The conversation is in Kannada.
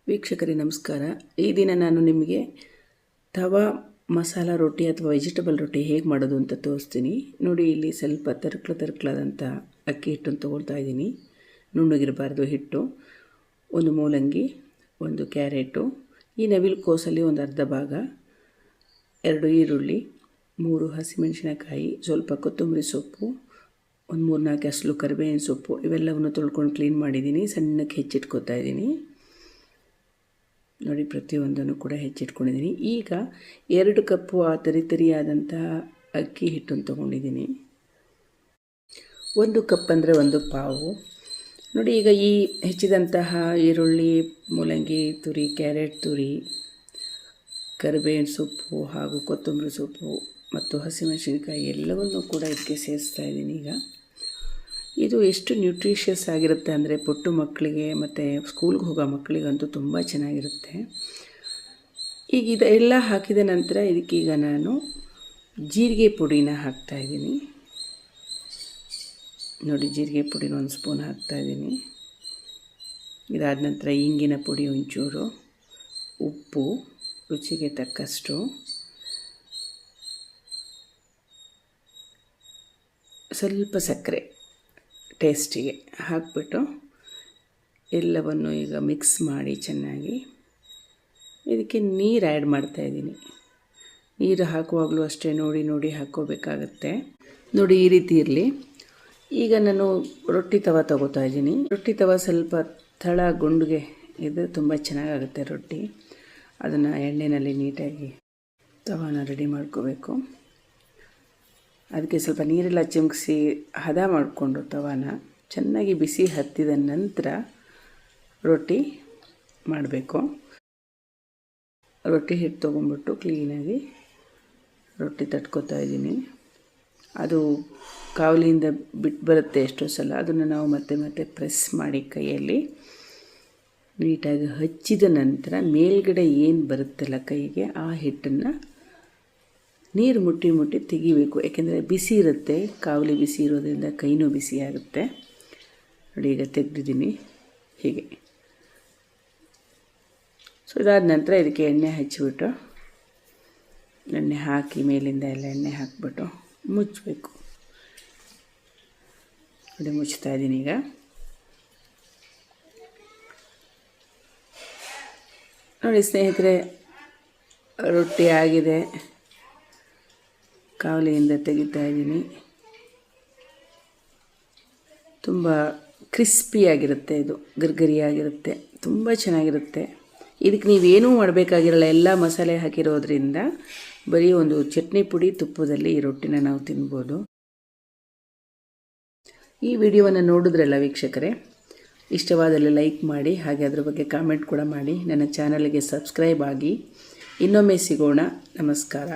ವೀಕ್ಷಕರೇ ನಮಸ್ಕಾರ. ಈ ದಿನ ನಾನು ನಿಮಗೆ ತವಾ ಮಸಾಲ ರೊಟ್ಟಿ ಅಥವಾ ವೆಜಿಟಬಲ್ ರೊಟ್ಟಿ ಹೇಗೆ ಮಾಡೋದು ಅಂತ ತೋರಿಸ್ತೀನಿ. ನೋಡಿ, ಇಲ್ಲಿ ಸ್ವಲ್ಪ ತರಕಲಾದಂಥ ಅಕ್ಕಿ ಹಿಟ್ಟನ್ನು ತೊಗೊಳ್ತಾ ಇದ್ದೀನಿ. ನುಣ್ಣಗಿರಬಾರ್ದು ಹಿಟ್ಟು. ಒಂದು ಮೂಲಂಗಿ, ಒಂದು ಕ್ಯಾರೆಟು, ಈ ನವಿಲುಕೋಸಲ್ಲಿ ಒಂದು ಅರ್ಧ ಭಾಗ, 2 ಈರುಳ್ಳಿ, 3 ಹಸಿಮೆಣಸಿನಕಾಯಿ, ಸ್ವಲ್ಪ ಕೊತ್ತಂಬರಿ ಸೊಪ್ಪು, ಒಂದು 3-4 ಹಸಲು ಕರಿಬೇವಿನ ಸೊಪ್ಪು, ಇವೆಲ್ಲವನ್ನು ತೊಳ್ಕೊಂಡು ಕ್ಲೀನ್ ಮಾಡಿದ್ದೀನಿ. ಸಣ್ಣಕ್ಕೆ ಹೆಚ್ಚಿಟ್ಕೊತಾ ಇದ್ದೀನಿ. ನೋಡಿ, ಪ್ರತಿಯೊಂದನ್ನು ಕೂಡ ಹೆಚ್ಚಿಟ್ಕೊಂಡಿದ್ದೀನಿ. ಈಗ 2 ಕಪ್ಪು ಆ ತರಿಯಾದಂತಹ ಅಕ್ಕಿ ಹಿಟ್ಟನ್ನು ತೊಗೊಂಡಿದ್ದೀನಿ. 1 ಕಪ್ ಅಂದರೆ 1 ಪಾವು. ನೋಡಿ, ಈಗ ಈ ಹೆಚ್ಚಿದಂತಹ ಈರುಳ್ಳಿ, ಮೂಲಂಗಿ ತುರಿ, ಕ್ಯಾರೆಟ್ ತುರಿ, ಕರಿಬೇವಿನ ಸೊಪ್ಪು ಹಾಗೂ ಕೊತ್ತಂಬರಿ ಸೊಪ್ಪು ಮತ್ತು ಹಸಿಮೆಣಸಿನಕಾಯಿ ಎಲ್ಲವನ್ನೂ ಕೂಡ ಇದಕ್ಕೆ ಸೇರಿಸ್ತಾ ಇದ್ದೀನಿ. ಈಗ ಇದು ಎಷ್ಟು ನ್ಯೂಟ್ರಿಷಿಯಸ್ ಆಗಿರುತ್ತೆ ಅಂದರೆ ಪುಟ್ಟ ಮಕ್ಕಳಿಗೆ ಮತ್ತು ಸ್ಕೂಲ್ಗೆ ಹೋಗೋ ಮಕ್ಕಳಿಗಂತೂ ತುಂಬ ಚೆನ್ನಾಗಿರುತ್ತೆ. ಈಗ ಇದೆಲ್ಲ ಹಾಕಿದ ನಂತರ ಇದಕ್ಕೀಗ ನಾನು ಜೀರಿಗೆ ಪುಡಿನ ಹಾಕ್ತಾಯಿದ್ದೀನಿ. ನೋಡಿ, ಜೀರಿಗೆ ಪುಡಿನ 1 ಸ್ಪೂನ್ ಹಾಕ್ತಾಯಿದ್ದೀನಿ. ಇದಾದ ನಂತರ ಇಂಗಿನ ಪುಡಿ ಒಂಚೂರು, ಉಪ್ಪು ರುಚಿಗೆ ತಕ್ಕಷ್ಟು, ಸ್ವಲ್ಪ ಸಕ್ಕರೆ ಟೇಸ್ಟಿಗೆ ಹಾಕಿಬಿಟ್ಟು ಎಲ್ಲವನ್ನು ಈಗ ಮಿಕ್ಸ್ ಮಾಡಿ ಚೆನ್ನಾಗಿ ಇದಕ್ಕೆ ನೀರು ಆ್ಯಡ್ ಮಾಡ್ತಾಯಿದ್ದೀನಿ. ನೀರು ಹಾಕುವಾಗಲೂ ಅಷ್ಟೇ ನೋಡಿ ಹಾಕ್ಕೋಬೇಕಾಗತ್ತೆ. ನೋಡಿ, ಈ ರೀತಿ ಇರಲಿ. ಈಗ ನಾನು ರೊಟ್ಟಿ ತವ ತೊಗೋತಾ ಇದ್ದೀನಿ. ರೊಟ್ಟಿ ತವ ಸ್ವಲ್ಪ ತಳ ಗುಂಡಿಗೆ ಇದ್ದರೆ ತುಂಬ ಚೆನ್ನಾಗಾಗುತ್ತೆ ರೊಟ್ಟಿ. ಅದನ್ನು ಎಣ್ಣೆಯಲ್ಲಿ ನೀಟಾಗಿ ತವಾನ ರೆಡಿ ಮಾಡ್ಕೋಬೇಕು. ಅದಕ್ಕೆ ಸ್ವಲ್ಪ ನೀರೆಲ್ಲ ಚಿಮುಕಿಸಿ ಹದ ಮಾಡಿಕೊಂಡು ತವಾನ ಚೆನ್ನಾಗಿ ಬಿಸಿ ಹತ್ತಿದ ನಂತರ ರೊಟ್ಟಿ ಮಾಡಬೇಕು. ರೊಟ್ಟಿ ಹಿಟ್ಟು ತೊಗೊಂಡ್ಬಿಟ್ಟು ಕ್ಲೀನಾಗಿ ರೊಟ್ಟಿ ತಟ್ಕೋತಾ ಇದ್ದೀನಿ. ಅದು ಕಾವಲಿಯಿಂದ ಬಿಟ್ಟು ಬರುತ್ತೆ ಎಷ್ಟೋ ಸಲ. ಅದನ್ನು ನಾವು ಮತ್ತೆ ಪ್ರೆಸ್ ಮಾಡಿ ಕೈಯಲ್ಲಿ ನೀಟಾಗಿ ಹಚ್ಚಿದ ನಂತರ ಮೇಲ್ಗಡೆ ಏನು ಬರುತ್ತಲ್ಲ ಕೈಗೆ, ಆ ಹಿಟ್ಟನ್ನು ನೀರು ಮುಟ್ಟಿ ತೆಗಿಬೇಕು. ಯಾಕೆಂದರೆ ಬಿಸಿ ಇರುತ್ತೆ, ಕಾವಲಿ ಬಿಸಿ ಇರೋದ್ರಿಂದ ಕೈನೂ ಬಿಸಿ ಆಗುತ್ತೆ. ನೋಡಿ, ಈಗ ತೆಗೆದಿದ್ದೀನಿ ಹೀಗೆ. ಸೊ ಇದಾದ ನಂತರ ಇದಕ್ಕೆ ಎಣ್ಣೆ ಹಚ್ಚಿಬಿಟ್ಟು, ಎಣ್ಣೆ ಹಾಕಿ ಮೇಲಿಂದ ಎಲ್ಲ ಎಣ್ಣೆ ಹಾಕಿಬಿಟ್ಟು ಮುಚ್ಚಬೇಕು. ನೋಡಿ, ಮುಚ್ತಾ ಇದ್ದೀನಿ. ಈಗ ನೋಡಿ ಸ್ನೇಹಿತರೆ, ರೊಟ್ಟಿ ಆಗಿದೆ. ಕಾವಲಿಯಿಂದ ತೆಗಿತಾ ಇದ್ದೀನಿ. ತುಂಬ ಕ್ರಿಸ್ಪಿಯಾಗಿರುತ್ತೆ, ಇದು ಗರ್ಗರಿಯಾಗಿರುತ್ತೆ, ತುಂಬ ಚೆನ್ನಾಗಿರುತ್ತೆ. ಇದಕ್ಕೆ ನೀವೇನೂ ಮಾಡಬೇಕಾಗಿರಲ್ಲ, ಎಲ್ಲ ಮಸಾಲೆ ಹಾಕಿರೋದ್ರಿಂದ ಬರೀ ಒಂದು ಚಟ್ನಿ ಪುಡಿ ತುಪ್ಪದಲ್ಲಿ ಈ ರೊಟ್ಟಿನ ನಾವು ತಿನ್ಬೋದು. ಈ ವಿಡಿಯೋವನ್ನು ನೋಡಿದ್ರಲ್ಲ ವೀಕ್ಷಕರೇ, ಇಷ್ಟವಾದಲ್ಲಿ ಲೈಕ್ ಮಾಡಿ, ಹಾಗೆ ಅದರ ಬಗ್ಗೆ ಕಾಮೆಂಟ್ ಕೂಡ ಮಾಡಿ. ನನ್ನ ಚಾನಲ್ಗೆ ಸಬ್ಸ್ಕ್ರೈಬ್ ಆಗಿ. ಇನ್ನೊಮ್ಮೆ ಸಿಗೋಣ. ನಮಸ್ಕಾರ.